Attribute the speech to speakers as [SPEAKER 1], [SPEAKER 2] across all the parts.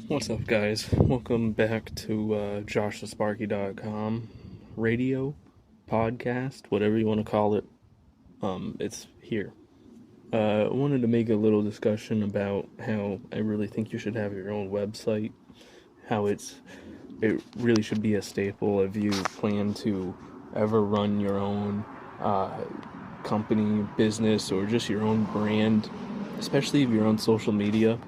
[SPEAKER 1] What's up, guys? Welcome back to joshthesparky.com radio, podcast, whatever you want to call it. It's here. I wanted to make a little discussion about how I really think you should have your own website, how it really should be a staple if you plan to ever run your own company, business, or just your own brand, especially if you're on social media.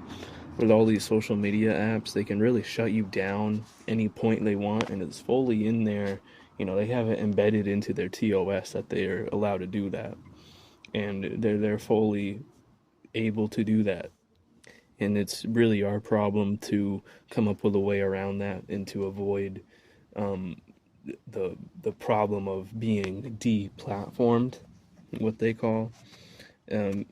[SPEAKER 1] With all these social media apps, they can really shut you down any point they want, and it's fully in there. They have it embedded into their TOS that they're allowed to do that, and they're fully able to do that. And it's really our problem to come up with a way around that and to avoid um, the problem of being deplatformed, what they call. Um,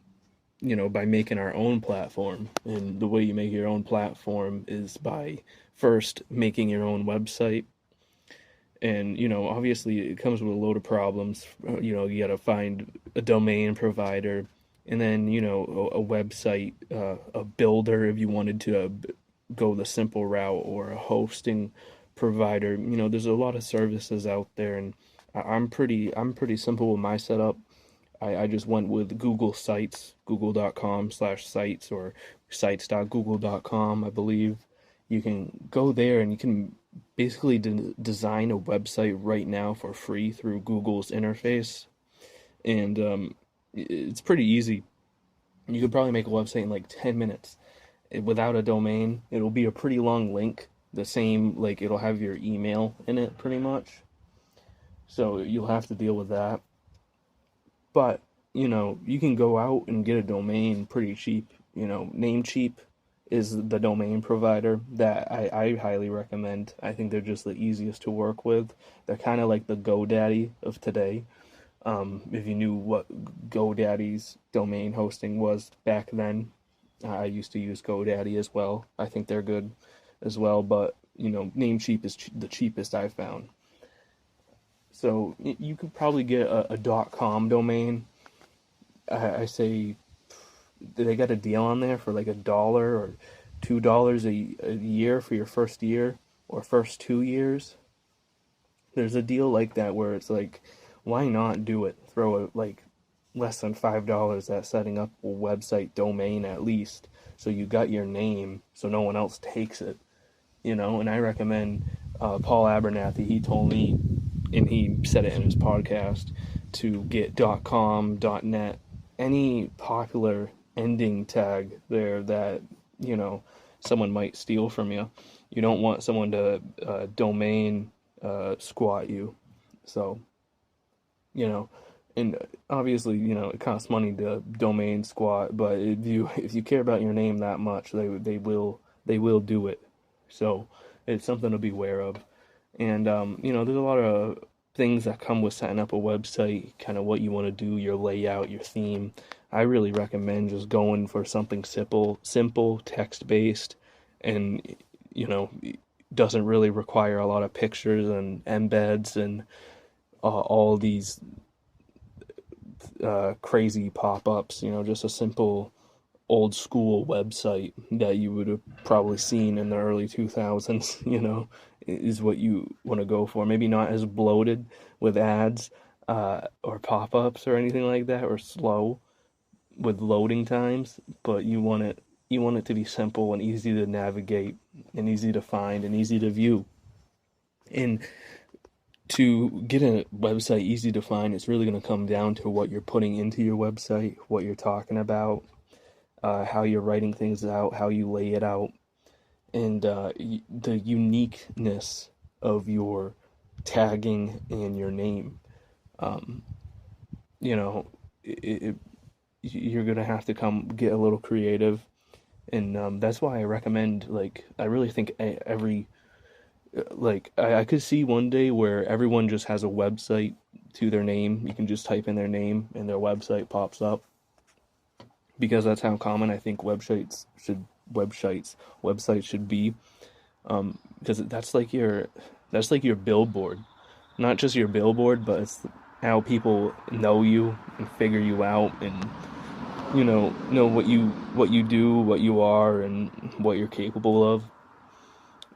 [SPEAKER 1] by making our own platform. And the way you make your own platform is by first making your own website. And, obviously it comes with a load of problems. You got to find a domain provider and then, a website, a builder if you wanted to go the simple route, or a hosting provider. There's a lot of services out there, and I'm pretty simple with my setup. I just went with Google Sites, google.com/sites, or sites.google.com, I believe. You can go there and you can basically design a website right now for free through Google's interface. And it's pretty easy. You could probably make a website in like 10 minutes without a domain. It'll be a pretty long link. The same, like, it'll have your email in it pretty much. So you'll have to deal with that. But, you can go out and get a domain pretty cheap. Namecheap is the domain provider that I highly recommend. I think they're just the easiest to work with. They're kind of like the GoDaddy of today. If you knew what GoDaddy's domain hosting was back then, I used to use GoDaddy as well. I think they're good as well, but, Namecheap is the cheapest I've found. So you could probably get a .com domain. I say they got a deal on there for like $1 or $2 a year for your first year or first 2 years. There's a deal like that where it's like, why not do it? Throw it like less than $5 at setting up a website domain at least, so you got your name, so no one else takes it. And I recommend Paul Abernathy. He told me, and he said it in his podcast, to get .com, .net, any popular ending tag there that, someone might steal from you. You don't want someone to domain squat you. So, and obviously, it costs money to domain squat, but if you care about your name that much, they will do it. So it's something to be aware of. And, there's a lot of things that come with setting up a website, kind of what you want to do, your layout, your theme. I really recommend just going for something simple, text-based, and, doesn't really require a lot of pictures and embeds and all these crazy pop-ups. Just a simple old school website that you would have probably seen in the early 2000s, is what you want to go for. Maybe not as bloated with ads or pop-ups or anything like that, or slow with loading times, but you want it to be simple and easy to navigate and easy to find and easy to view. And to get a website easy to find, it's really going to come down to what you're putting into your website, what you're talking about, how you're writing things out, how you lay it out, and the uniqueness of your tagging and your name. You're gonna have to get a little creative, and that's why I recommend, like, I really think I could see one day where everyone just has a website to their name. You can just type in their name and their website pops up, because that's how common I think websites should be. Because that's like your billboard, not just your billboard, but it's how people know you and figure you out, and know what you do, what you are, and what you're capable of.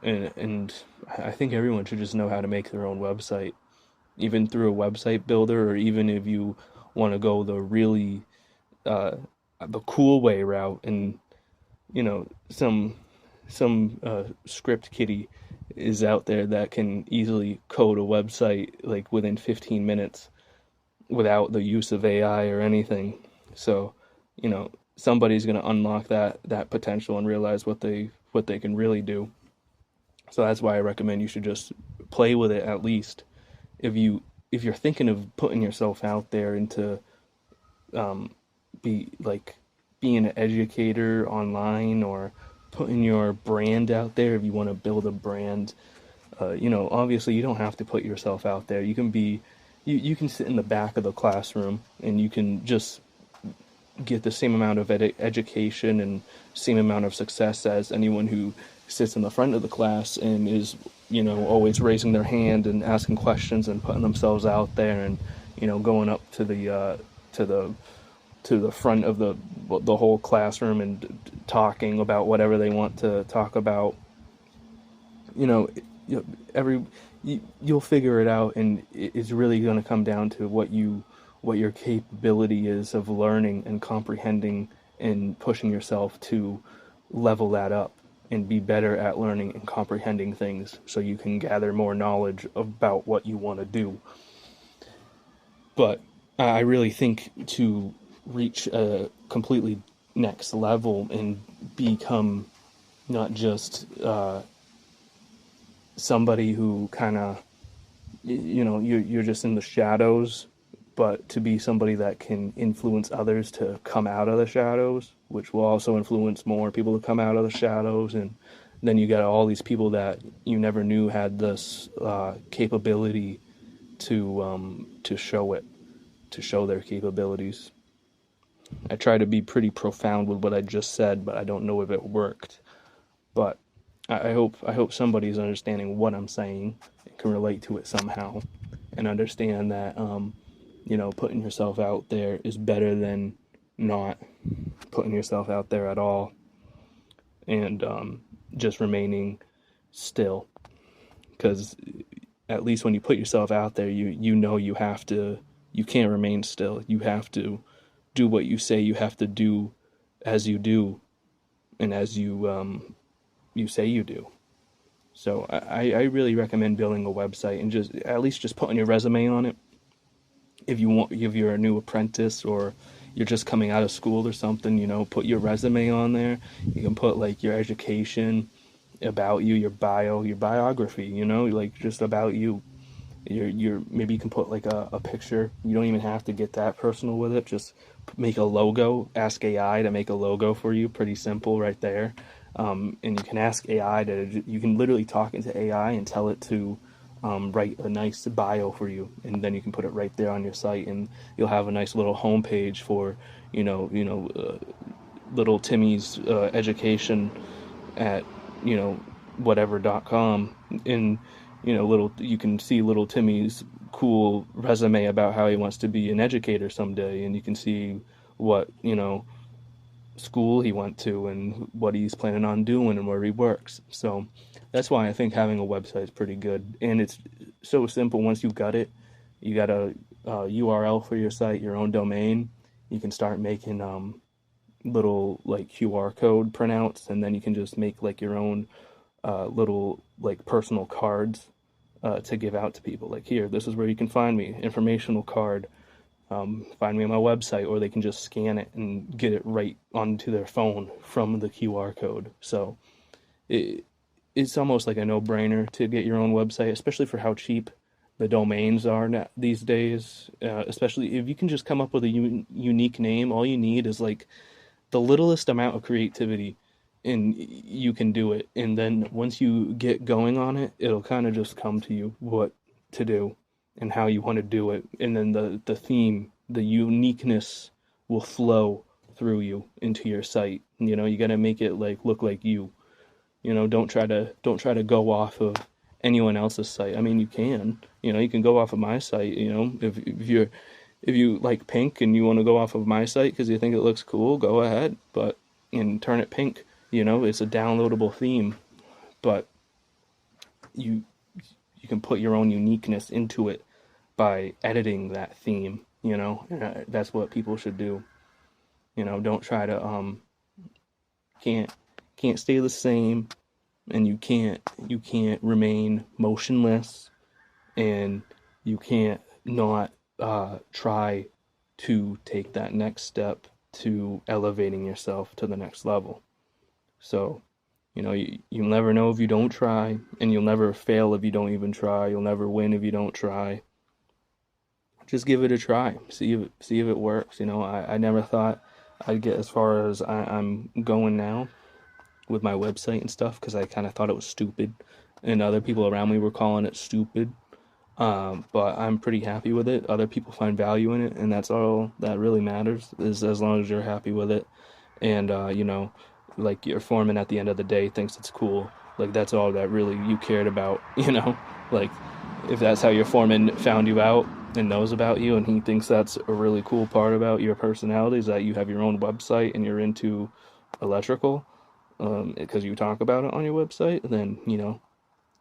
[SPEAKER 1] and I think everyone should just know how to make their own website, even through a website builder, or even if you want to go the really uh, the cool way route, and some script kiddie is out there that can easily code a website like within 15 minutes without the use of AI or anything. So, somebody's going to unlock that potential and realize what they can really do. So that's why I recommend you should just play with it at least. If you're thinking of putting yourself out there into um, be like being an educator online, or putting your brand out there, if you want to build a brand, obviously you don't have to put yourself out there. You can sit in the back of the classroom and you can just get the same amount of education and same amount of success as anyone who sits in the front of the class and is always raising their hand and asking questions and putting themselves out there, and going up to the front of the whole classroom and talking about whatever they want to talk about. you know every you'll figure it out, and it's really going to come down to what your capability is of learning and comprehending and pushing yourself to level that up and be better at learning and comprehending things, so you can gather more knowledge about what you want to do. But I really think to reach a completely next level and become not just somebody who kind of, you're just in the shadows, but to be somebody that can influence others to come out of the shadows, which will also influence more people to come out of the shadows. And then you got all these people that you never knew had this capability to show their capabilities. I try to be pretty profound with what I just said, but I don't know if it worked. But I hope somebody's understanding what I'm saying and can relate to it somehow, and understand that putting yourself out there is better than not putting yourself out there at all, and just remaining still. Because at least when you put yourself out there, you can't remain still. You have to do what you say. You have to do as you do, and as you say you do. So I really recommend building a website and just at least just putting your resume on it. If you're a new apprentice, or you're just coming out of school or something, put your resume on there. You can put like your education, about you, your biography, like just about you. Maybe you can put like a picture. You don't even have to get that personal with it. Just make a logo. Ask AI to make a logo for you. Pretty simple right there. And you can ask AI you can literally talk into AI and tell it to write a nice bio for you, and then you can put it right there on your site, and you'll have a nice little homepage for little Timmy's education at whatever.com. And you can see little Timmy's cool resume about how he wants to be an educator someday, and you can see what school he went to and what he's planning on doing and where he works. So that's why I think having a website is pretty good, and it's so simple. Once you got it, you got a URL for your site, your own domain. You can start making little like QR code printouts, and then you can just make like your own little like personal cards to give out to people. Like, here, this is where you can find me, informational card. Find me on my website, or they can just scan it and get it right onto their phone from the QR code. So it's almost like a no-brainer to get your own website, especially for how cheap the domains are these days. Especially if you can just come up with a unique name. All you need is like the littlest amount of creativity, and you can do it. And then once you get going on it, it'll kind of just come to you what to do and how you want to do it. And then the theme, the uniqueness will flow through you into your site. You got to make it like look like you. Don't try to go off of anyone else's site. I mean, you can. You can go off of my site. If you like pink and you want to go off of my site because you think it looks cool, go ahead. And turn it pink. It's a downloadable theme. But you you can put your own uniqueness into it by editing that theme, you know. That's what people should do. You know, don't try to can't can't stay the same, and you can't remain motionless, and you can't not try to take that next step to elevating yourself to the next level. So, you know, you'll never know if you don't try, and you'll never fail if you don't even try. You'll never win if you don't try. Just give it a try. See if it works. You know, I never thought I'd get as far as I'm going now with my website and stuff, because I kind of thought it was stupid, and other people around me were calling it stupid. But I'm pretty happy with it. Other people find value in it, and that's all that really matters, is as long as you're happy with it. And, you know, like your foreman at the end of the day thinks it's cool. Like, that's all that really you cared about, you know? Like, if that's how your foreman found you out and knows about you, and he thinks that's a really cool part about your personality, is that you have your own website and you're into electrical, because you talk about it on your website, then, you know,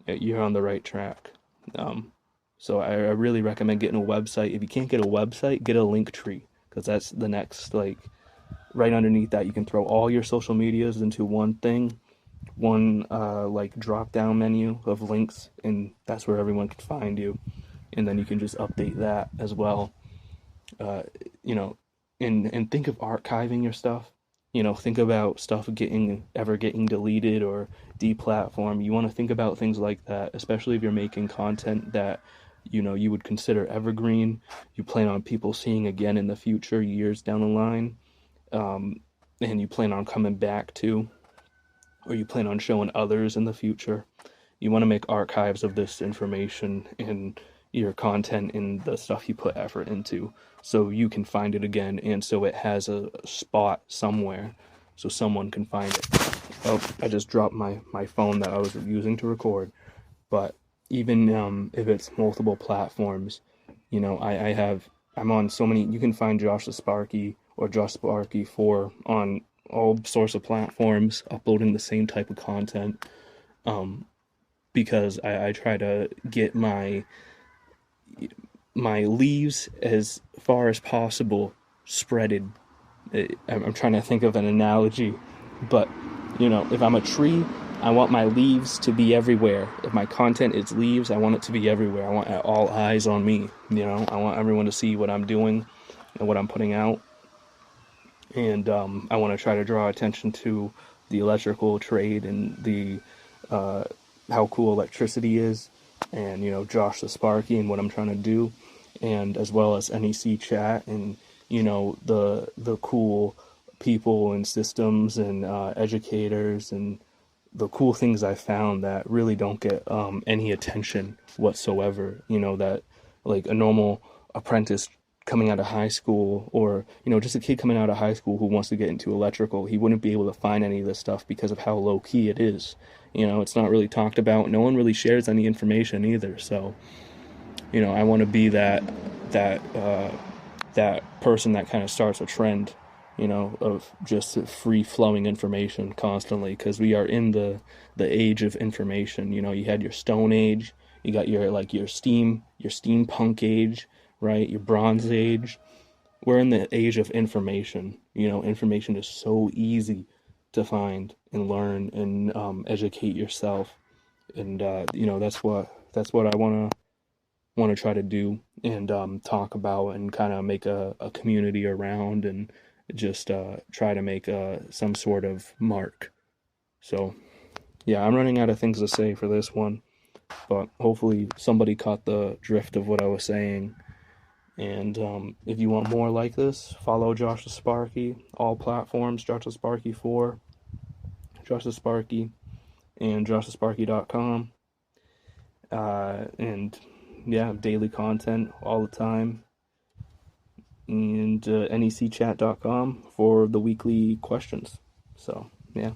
[SPEAKER 1] you're on the right track. So I really recommend getting a website. If you can't get a website, get a link tree, because that's the next, like, right underneath that, you can throw all your social medias into one thing, one like drop down menu of links, and that's where everyone can find you. And then you can just update that as well. You know, and think of archiving your stuff. You know, think about stuff ever getting deleted or deplatformed. You want to think about things like that, especially if you're making content that, you know, you would consider evergreen. You plan on people seeing again in the future, years down the line, and you plan on coming back to, or you plan on showing others in the future. You want to make archives of this information in your content and the stuff you put effort into, so you can find it again, and so it has a spot somewhere so someone can find it. Oh, I just dropped my phone that I was using to record. But even if it's multiple platforms, you know, I'm on so many. You can find Josh the Sparky or Josh Sparky 4 on all sorts of platforms, uploading the same type of content, because I try to get my leaves as far as possible spreaded. I'm trying to think of an analogy, but, you know, if I'm a tree, I want my leaves to be everywhere. If my content is leaves, I want it to be everywhere. I want all eyes on me, you know. I want everyone to see what I'm doing and what I'm putting out. And I want to try to draw attention to the electrical trade and the how cool electricity is, and, you know, Josh the Sparky and what I'm trying to do, and as well as NEC chat, and, you know, the cool people and systems and educators, and the cool things I found that really don't get any attention whatsoever. You know, that, like, a normal apprentice coming out of high school, or, you know, just a kid coming out of high school who wants to get into electrical, he wouldn't be able to find any of this stuff because of how low key it is. You know, it's not really talked about. No one really shares any information either. So, you know, I want to be that person that kind of starts a trend, you know, of just free flowing information constantly, because we are in the age of information. You know, you had your Stone Age, you got your steampunk age, right? Your Bronze Age. We're in the age of information. You know, information is so easy to find and learn and educate yourself. And you know, that's what I want to try to do, and talk about, and kind of make a community around, and just try to make some sort of mark. So yeah, I'm running out of things to say for this one, but hopefully somebody caught the drift of what I was saying. And if you want more like this, follow Josh the Sparky, all platforms, Josh the Sparky 4, Josh the Sparky, and joshthesparky.com. And yeah, daily content all the time. And necchat.com for the weekly questions. So, yeah.